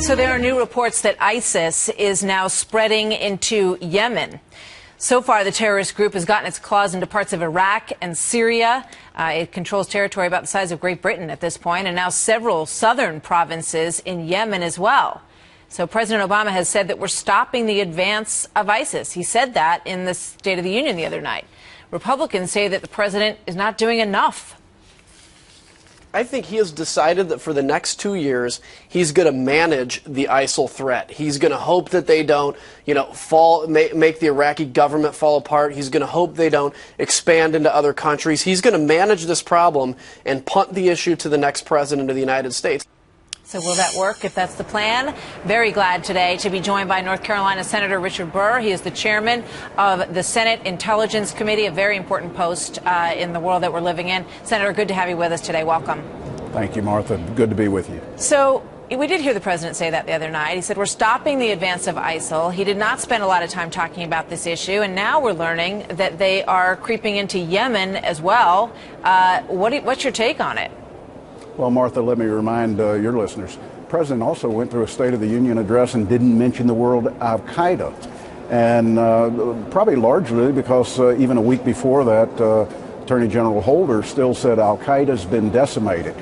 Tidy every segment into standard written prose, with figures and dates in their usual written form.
So there are new reports that ISIS is now spreading into Yemen. So far, the terrorist group has gotten its claws into parts of Iraq and Syria. It controls territory about the size of Great Britain at this point, and now several southern provinces in Yemen as well. So President Obama has said that we're stopping the advance of ISIS. He said that in the State of the Union the other night. Republicans say that the president is not doing enough. I think he has decided that for the next 2 years, he's going to manage the ISIL threat. He's going to hope that they don't, make the Iraqi government fall apart. He's going to hope they don't expand into other countries. He's going to manage this problem and punt the issue to the next president of the United States. So will that work if that's the plan? Very glad today to be joined by North Carolina Senator Richard Burr. He is the chairman of the Senate Intelligence Committee, a very important post in the world that we're living in. Senator, good to have you with us today. Welcome. Thank you, Martha. Good to be with you. So we did hear the president say that the other night. He said we're stopping the advance of ISIL. He did not spend a lot of time talking about this issue, and now we're learning that they are creeping into Yemen as well. What's your take on it? Well, Martha, let me remind your listeners, the president also went through a State of the Union address and didn't mention the word al-Qaeda. And probably largely because even a week before that, Attorney General Holder still said al-Qaeda's been decimated.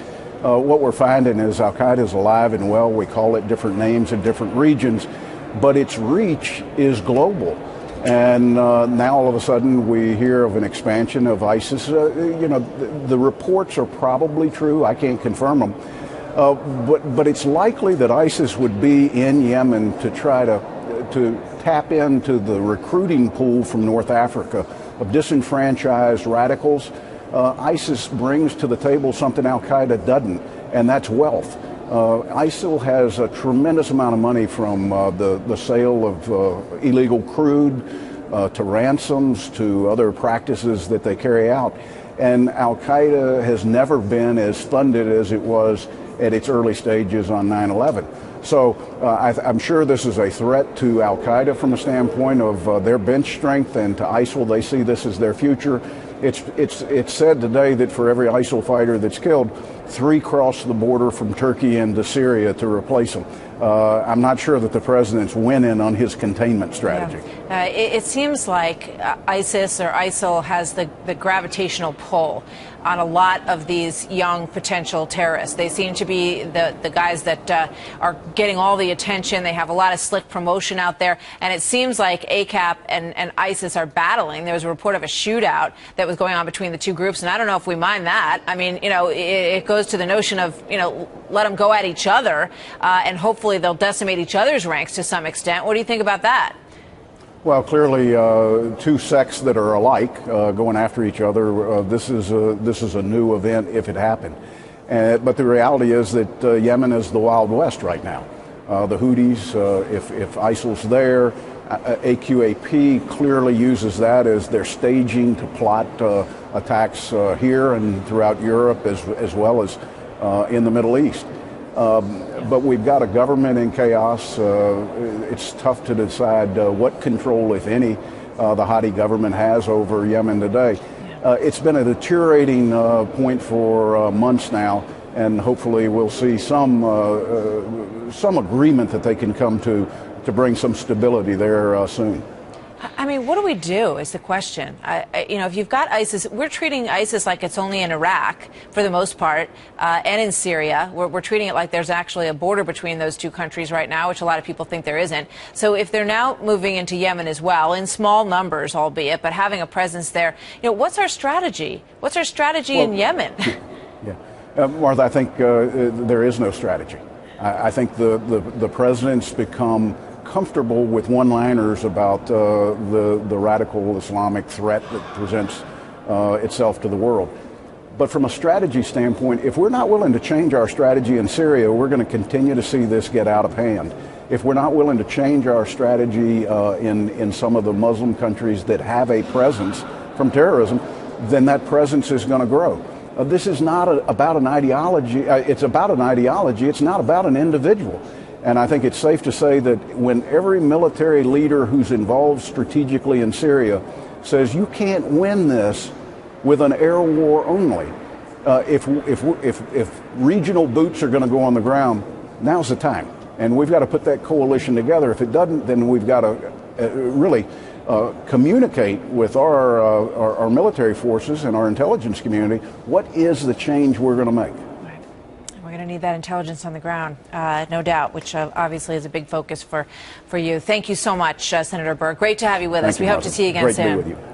What we're finding is al-Qaeda is alive and well. We call it different names in different regions, but its reach is global. And now all of a sudden we hear of an expansion of ISIS. The reports are probably true. I can't confirm them. But it's likely that ISIS would be in Yemen to try to tap into the recruiting pool from North Africa of disenfranchised radicals. ISIS brings to the table something al-Qaeda doesn't, and that's wealth. ISIL has a tremendous amount of money from the sale of illegal crude to ransoms to other practices that they carry out. And al-Qaeda has never been as funded as it was at its early stages on 9/11. So I'm sure this is a threat to al-Qaeda from a standpoint of their bench strength, and to ISIL, they see this as their future. It's said today that for every ISIL fighter that's killed, 3 cross the border from Turkey into Syria to replace them. I'm not sure that the president's winning on his containment strategy. Yeah. It seems like ISIS or ISIL has the gravitational pull on a lot of these young potential terrorists. They seem to be the guys that are getting all the attention. They have a lot of slick promotion out there. And it seems like ACAP and ISIS are battling. There was a report of a shootout that was going on between the two groups. And I don't know if we mind that. I mean, it goes to the notion of, let them go at each other and hopefully they'll decimate each other's ranks to some extent. What do you think about that? Well, clearly, two sects that are alike going after each other. This is a new event if it happened. But the reality is that Yemen is the Wild West right now. The Houthis, if ISIL's there, AQAP clearly uses that as their staging to plot attacks here and throughout Europe as well as in the Middle East. But we've got a government in chaos. It's tough to decide what control, if any, the Hadi government has over Yemen today. It's been a deteriorating point for months now, and hopefully we'll see some agreement that they can come to bring some stability there soon. I mean, what do we do is the question. If you've got ISIS, we're treating ISIS like it's only in Iraq for the most part and in Syria. We're treating it like there's actually a border between those two countries right now, which a lot of people think there isn't. So if they're now moving into Yemen as well, in small numbers albeit, but having a presence there, what's our strategy? What's our strategy in Yemen? Yeah. Martha, I think there is no strategy. I think the president's become comfortable with one-liners about the radical Islamic threat that presents itself to the world. But from a strategy standpoint, if we're not willing to change our strategy in Syria, we're going to continue to see this get out of hand. If we're not willing to change our strategy in some of the Muslim countries that have a presence from terrorism, then that presence is going to grow. This is not about an ideology. It's about an ideology. It's not about an individual. And I think it's safe to say that when every military leader who's involved strategically in Syria says you can't win this with an air war only, if regional boots are going to go on the ground, now's the time. And we've got to put that coalition together. If it doesn't, then we've got to really communicate with our military forces and our intelligence community what is the change we're going to make. We're going to need that intelligence on the ground, no doubt, which obviously is a big focus for you. Thank you so much, Senator Burr. Great to have you with us. We hope to see you again soon. Great to be with you.